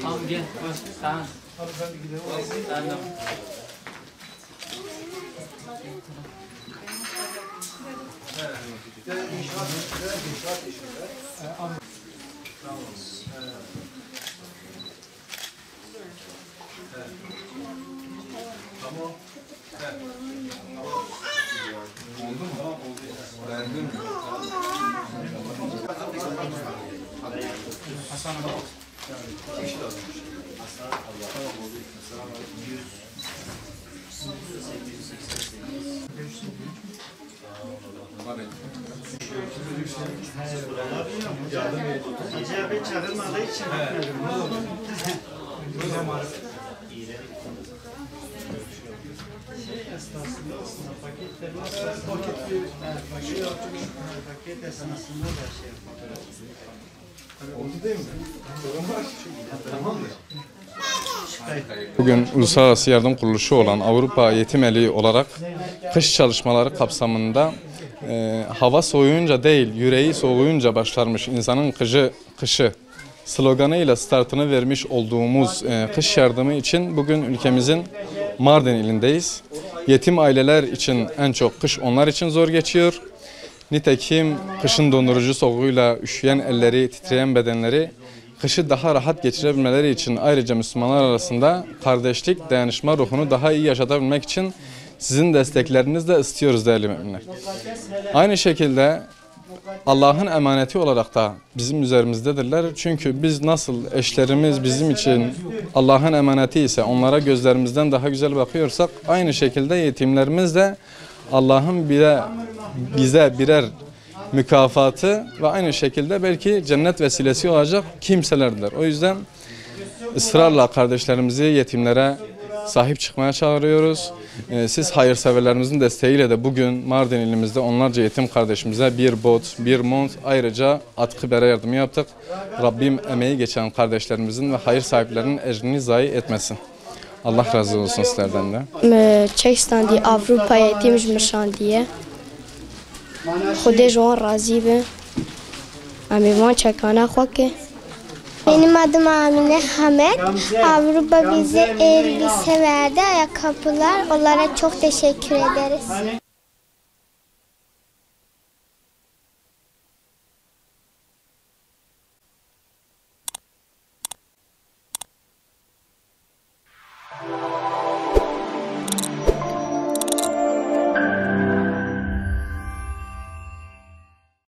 Tamam gel. Tamam. Hadi ben de gidelim. Tamam. İnşaat işinde. Tamam. Oldu mu? Tamam oldu. Beğendin mi? Hasan bak. İş lazım. Hasan Allah. Tamam oldu. Selamünaleyküm. 100. İcabet çağrılmadığı için bakmadım. Esnasında paket esnasında da şey yapabiliriz. Oldu değil mi? Tamamdır. Bugün Uluslararası Yardım Kuruluşu olan Avrupa Yetim Eli olarak kış çalışmaları kapsamında hava soğuyunca değil, yüreği soğuyunca başlarmış insanın kışı sloganıyla startını vermiş olduğumuz kış yardımı için bugün ülkemizin Mardin ilindeyiz. Yetim aileler için en çok kış onlar için zor geçiyor. Nitekim kışın dondurucu soğuğuyla üşüyen elleri, titreyen bedenleri kışı daha rahat geçirebilmeleri için ayrıca Müslümanlar arasında kardeşlik, dayanışma ruhunu daha iyi yaşatabilmek için sizin desteklerinizle istiyoruz değerli müminler. Aynı şekilde Allah'ın emaneti olarak da bizim üzerimizdedirler. Çünkü biz nasıl eşlerimiz bizim için Allah'ın emaneti ise onlara gözlerimizden daha güzel bakıyorsak aynı şekilde yetimlerimiz de Allah'ın bize birer mükafatı ve aynı şekilde belki cennet vesilesi olacak kimselerdir. O yüzden ısrarla kardeşlerimizi yetimlere sahip çıkmaya çağırıyoruz. Siz hayırseverlerimizin desteğiyle de bugün Mardin ilimizde onlarca yetim kardeşimize bir bot, bir mont ayrıca atkı bere yardımı yaptık. Rabbim emeği geçen kardeşlerimizin ve hayır sahiplerinin ecrini zayi etmesin. Allah razı olsun sizlerden de. Çekistan diye Avrupa yetimmişan diye. Xude Joan razı be. Amivan çekana xoke. Benim adım Amine Hamet. Avrupa bize elbise verdi, ayakkabılar. Onlara çok teşekkür ederiz.